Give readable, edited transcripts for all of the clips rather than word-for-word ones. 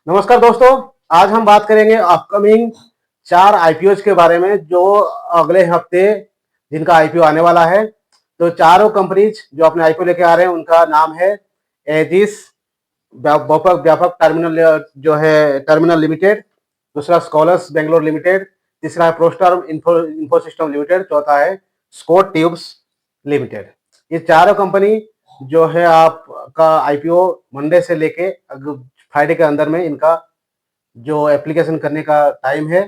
नमस्कार दोस्तों। आज हम बात करेंगे अपकमिंग 4 आईपीओ के बारे में जो अगले हफ्ते जिनका आईपीओ आने वाला है। तो चारों कंपनीज जो अपने आईपीओ लेके आ रहे हैं उनका नाम है एजिस व्यापक व्यापक टर्मिनल जो है टर्मिनल लिमिटेड, दूसरा स्कॉलर्स बेंगलोर लिमिटेड, तीसरा है प्रोस्टर्म इंफोसिस्टम लिमिटेड, चौथा है स्कॉट ट्यूब्स लिमिटेड। ये चारों कंपनी जो है आपका आईपीओ मंडे से लेके फ्राइडे के अंदर में इनका जो एप्लीकेशन करने का टाइम है।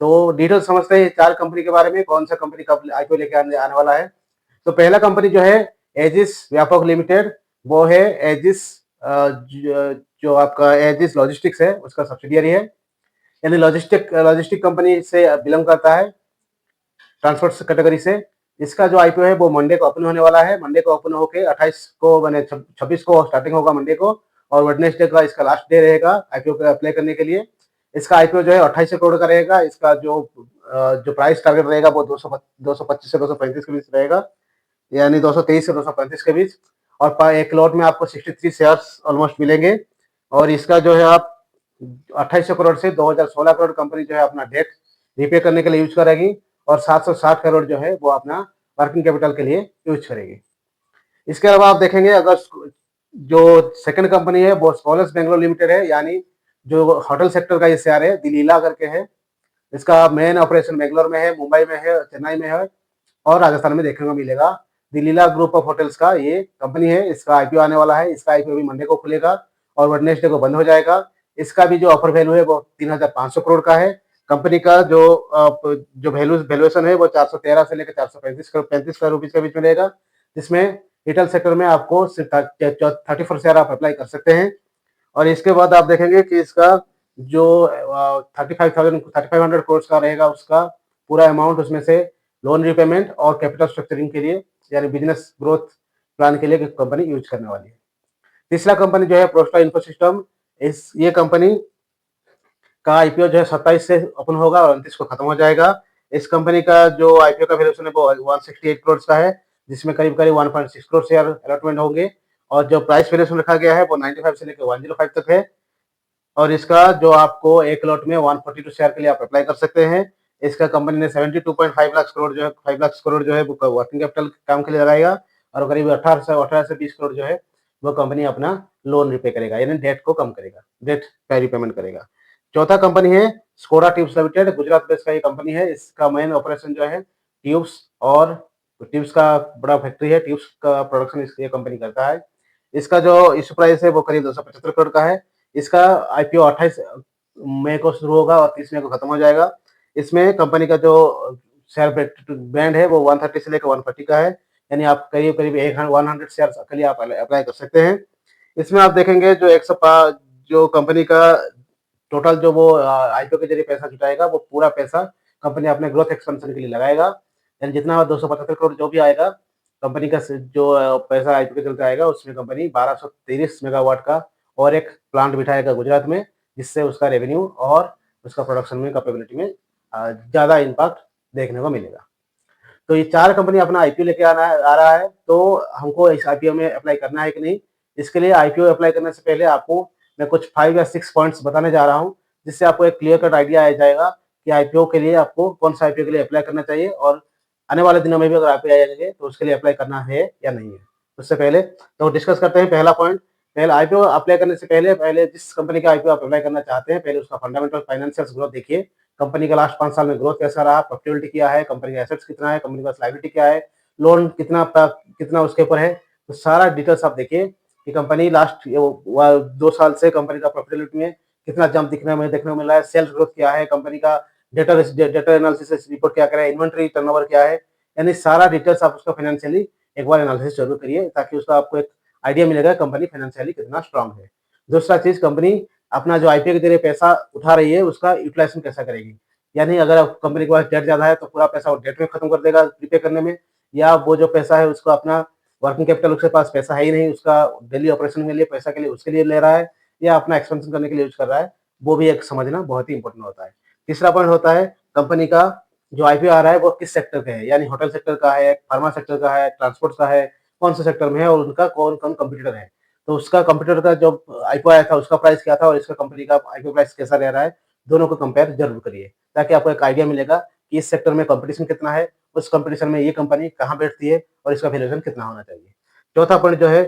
तो डिटेल समझते हैं चार कंपनी के बारे में, कौन सा कंपनी कब आईपीओ लेके आने वाला है। तो पहला कंपनी जो है एजिस व्यापक लिमिटेड, वो है एजिस जो आपका एजिस लॉजिस्टिक्स है उसका सब्सिडियरी है, यानी लॉजिस्टिक कंपनी से बिलोंग करता है, ट्रांसपोर्ट कैटेगरी से। इसका जो आईपीओ है वो मंडे को ओपन होने वाला है। मंडे को ओपन होकर 28 को मैंने 26 को स्टार्टिंग होगा मंडे को, और वेडनेसडे का इसका लास्ट डे रहेगा आईपीओ को अप्लाई करने के लिए। इसका आईपीओ जो है 28 करोड़ का रहेगा। इसका जो प्राइस टारगेट रहेगा वो 225 से 235 के बीच रहेगा, यानी 223 से 235 के बीच। और एक लॉट में आपको 63 शेयर्स ऑलमोस्ट मिलेंगे। और इसका जो है आप 2800 करोड़ से 2016 करोड़ कंपनी जो है अपना डेट रिपे करने के लिए यूज करेगी, और 760 करोड़ जो है वो अपना वर्किंग कैपिटल के लिए यूज करेगी। इसके अलावा आप देखेंगे अगर जो सेकंड कंपनी है वो स्कॉलर्स बेंगलोर लिमिटेड है, यानी जो होटल सेक्टर का ये शेयर है, दिलीला करके है। इसका मेन ऑपरेशन बेंगलोर में है, मुंबई में है, चेन्नई में है, और राजस्थान में देखने को मिलेगा। दिलीला ग्रुप ऑफ होटल्स का ये कंपनी है। इसका आईपीओ आने वाला है। इसका आईपीओ भी मंडे को खुलेगा और वेडनेसडे को बंद हो जाएगा। इसका भी जो ऑफर वैल्यू है वो 3,500 करोड़ का है। कंपनी का जो वैल्यूएशन है वो 413 से लेकर 435 करोड़ रुपीज के बीच में रहेगा, जिसमें रिटेल सेक्टर में आपको सिर्फ 34 शेयर आप अप्लाई कर सकते हैं। और इसके बाद आप देखेंगे कि इसका जो 3500 करोड़ का रहेगा, उसका पूरा अमाउंट उसमें से लोन रिपेमेंट और कैपिटल स्ट्रक्चरिंग के लिए, यानी बिजनेस ग्रोथ प्लान के लिए कंपनी यूज करने वाली है। तीसरा कंपनी जो है प्रोस्टा इन्फोसिस्टम, ये कंपनी का आईपीओ जो है 27 से ओपन होगा और 29 को खत्म हो जाएगा। इस कंपनी का जो आईपीओ का वैल्यूएशन है वो 168 करोड़ का है, जिसमें करीब करीब 1.6 करोड़ शेयर अलॉटमेंट होंगे। और जो प्राइस वैल्यूएशन रखा गया है वो 95 से लेकर 105 तक है। और इसका जो आपको एक लॉट में 142 शेयर के लिए आप अप्लाई कर सकते हैं। इसका कंपनी ने 72.5 लाख करोड़ जो है 5 लाख करोड़ जो है वो वर्किंग कैपिटल काम के लिए लगाएगा, और करीब 18 से 20 करोड़ जो है वो कंपनी अपना लोन रिपे करेगा, यानी डेट को कम करेगा, डेट का रिपेमेंट करेगा। चौथा कंपनी है Skoda tubes limited, Gujarat based का ये कंपनी है। इसका मेन ऑपरेशन जो है ट्यूब्स और ट्यूब्स का बड़ा फैक्ट्री है, ट्यूब्स का प्रोडक्शन ये कंपनी करता है। इसका जो इश्यू प्राइस है वो करीब 275 करोड़ का है। इसका आईपीओ 28 मई को शुरू होगा और 30 मई को खत्म हो जाएगा। इसमें कंपनी का जो शेयर बैंड है वो 130 से लेकर 140 का है, यानी आप करीब करीब 100 शेयर के लिए आप अप्लाई कर सकते हैं। इसमें आप देखेंगे जो 105 जो कंपनी का टोटल जो वो आईपीओ के जरिए पैसा जुटाएगा, वो पूरा पैसा कंपनी अपने ग्रोथ एक्सपेंशन के लिए लगाएगा। यानी जितना 275 करोड़ जो भी आएगा कंपनी का जो पैसा आईपीओ के चलते आएगा, उसमें कंपनी 1230 मेगावाट का और एक प्लांट बिठाएगा गुजरात में, जिससे उसका रेवेन्यू और उसका प्रोडक्शन में कैपेबिलिटी में ज़्यादा इम्पैक्ट देखने को मिलेगा। तो ये चार कंपनी अपना आईपीओ लेके आ रहा है। तो हमको इस आईपीओ में अप्लाई करना है कि नहीं, इसके लिए आईपीओ अप्लाई करने से पहले आपको मैं कुछ 5 या 6 पॉइंट्स बताने जा रहा हूँ, जिससे आपको एक क्लियर कट आइडिया आ जाएगा कि आईपीओ के लिए आपको कौन सा आईपीओ के लिए अप्लाई करना चाहिए, और आने वाले दिनों में भी अगर आईपीओ आ जाएंगे तो उसके लिए अप्लाई करना है या नहीं है। उससे पहले तो डिस्कस करते हैं पहला पॉइंट। पहले आईपीओ अप्लाई करने से पहले जिस कंपनी का आईपीओ आप अप्लाई करना चाहते हैं, पहले उसका फंडामेंटल फाइनेंशियल ग्रोथ देखिए। कंपनी का लास्ट 5 साल में ग्रोथ कैसा रहा, प्रॉफिटेबिलिटी क्या है, कंपनी का एसेट्स कितना है, कंपनी के पास लायबिलिटी क्या है, लोन कितना उसके ऊपर है। तो सारा डिटेल्स आप देखिए कि कंपनी लास्ट 2 साल से कंपनी का प्रॉफिटेबिलिटी में कितना जंप देखने को मिल रहा है, सेल्स ग्रोथ क्या है, कंपनी का डेटा एनालिसिस रिपोर्ट क्या करे, इन्वेंट्री टर्नओवर क्या है, यानी सारा डिटेल्स आप उसका फाइनेंशियली एक बार एनालिसिस जरूर करिए, ताकि उसका आपको एक आइडिया मिलेगा कंपनी फाइनेंशियली कितना स्ट्रांग है। दूसरा चीज, कंपनी अपना जो आईपीओ के जरिए पैसा उठा रही है उसका यूटिलाइजेशन कैसा करेगी। यानी अगर कंपनी के पास डेट ज्यादा है तो पूरा पैसा वो डेट में खत्म कर देगा प्रीपे करने में, या वो जो पैसा है उसको अपना वर्किंग कैपिटल, उसके पास पैसा है ही नहीं, उसका डेली ऑपरेशन के लिए पैसा के लिए उसके लिए ले रहा है, या अपना एक्सपेंशन करने के लिए यूज कर रहा है, वो भी एक समझना बहुत ही इंपॉर्टेंट होता है। तीसरा पॉइंट होता है कंपनी का जो आईपीओ आ रहा है वो किस सेक्टर का है, यानी होटल सेक्टर का है, फार्मा सेक्टर का है, ट्रांसपोर्ट का है, कौन से सेक्टर में है और उनका कौन कौन कंपटीटर है। तो उसका कंप्यूटर का जो आईपीओ आया था उसका प्राइस क्या था और इसका कंपनी का आईपीओ प्राइस कैसा रह रहा है, दोनों को कंपेयर ज़रूर करिए, ताकि आपको एक आइडिया मिलेगा कि इस सेक्टर में कॉम्पिटिशन कितना है, उस कॉम्पिटिशन में ये कंपनी कहाँ बैठती है और इसका वैल्यूएशन कितना होना चाहिए। चौथा पॉइंट जो है,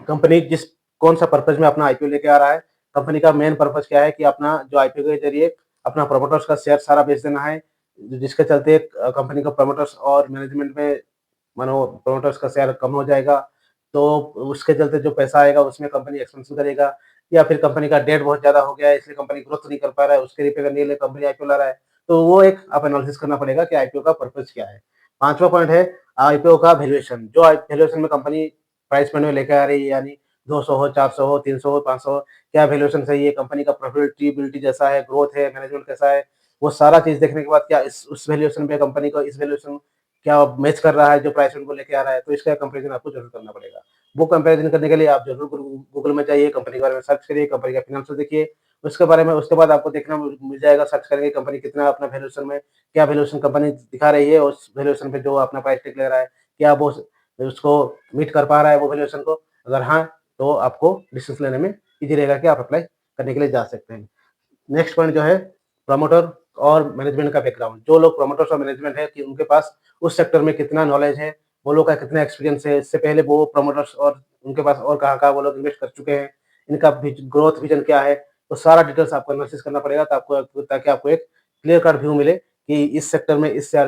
कंपनी जिस कौन-सा पर्पज़ में अपना आईपीओ लेके आ रहा है, कंपनी का मेन पर्पज़ क्या है कि अपना जो आईपीओ के ज़रिए अपना प्रोमोटर्स का शेयर सारा बेच देना है, जिसके चलते कंपनी का प्रोमोटर्स और मैनेजमेंट में मानो प्रोमोटर्स का शेयर कम हो जाएगा, तो उसके चलते जो पैसा आएगा उसमें कंपनी एक्सपेंशन करेगा, या फिर कंपनी का डेट बहुत ज़्यादा हो गया है इसलिए कंपनी ग्रोथ नहीं कर पा रहा है, उसके रिपे करने के लिए कंपनी आईपीओ ला रहा है। तो वो एक आप एनालिसिस करना पड़ेगा कि आईपीओ का पर्पज़ क्या है। 5वां पॉइंट है आईपीओ का वैल्यूएशन, जो वैल्यूएशन में कंपनी प्राइस पॉइंट में लेके आ रही है, यानी 200 हो, 400 हो, 300 हो, 500 हो, क्या वैल्यूएशन सही है, कंपनी का प्रॉफिटेबिलिटी जैसा है, ग्रोथ है, मैनेजमेंट कैसा है, वो सारा चीज़ देखने के बाद क्या इस उस वैल्यूएशन पे कंपनी को इस वैल्यूएशन क्या मैच कर रहा है जो प्राइस उनको लेके आ रहा है, तो इसका कंपैरिज़न आपको ज़रूर करना पड़ेगा। वो कंपैरिज़न करने के लिए आप ज़रूर गूगल में जाइए, कंपनी के बारे में सर्च करिए, कंपनी का फ़ाइनेंशियल देखिए, उसके बारे में उसके बाद आपको देखना मिल जाएगा, सर्च करेंगे कंपनी कितना अपना वैल्यूएशन में क्या वैल्यूएशन कंपनी दिखा रही है, उस वैल्यूएशन पे जो अपना प्राइस टैग ले रहा है, क्या वो उसको मीट कर पा रहा है वो वैल्यूएशन को? अगर हाँ, तो आपको डिसीज़न लेने में ईज़ी रहेगा कि आप अप्लाई करने के लिए जा सकते हैं। नेक्स्ट पॉइंट जो है प्रमोटर और मैनेजमेंट का बैकग्राउंड। जो लोग प्रमोटर्स और मैनेजमेंट है कि उनके पास उस सेक्टर में कितना नॉलेज है, वो लोग का कितना एक्सपीरियंस है, इससे पहले वो प्रमोटर्स और उनके पास और कहाँ-कहाँ वो लोग इन्वेस्ट कर चुके हैं, इनका ग्रोथ विज़न क्या है, तो सारा डिटेल्स आपको एनालिसिस करना पड़ेगा, तो आपको ताकि आपको एक क्लियर कट व्यू मिले कि इस सेक्टर में, इस शेयर में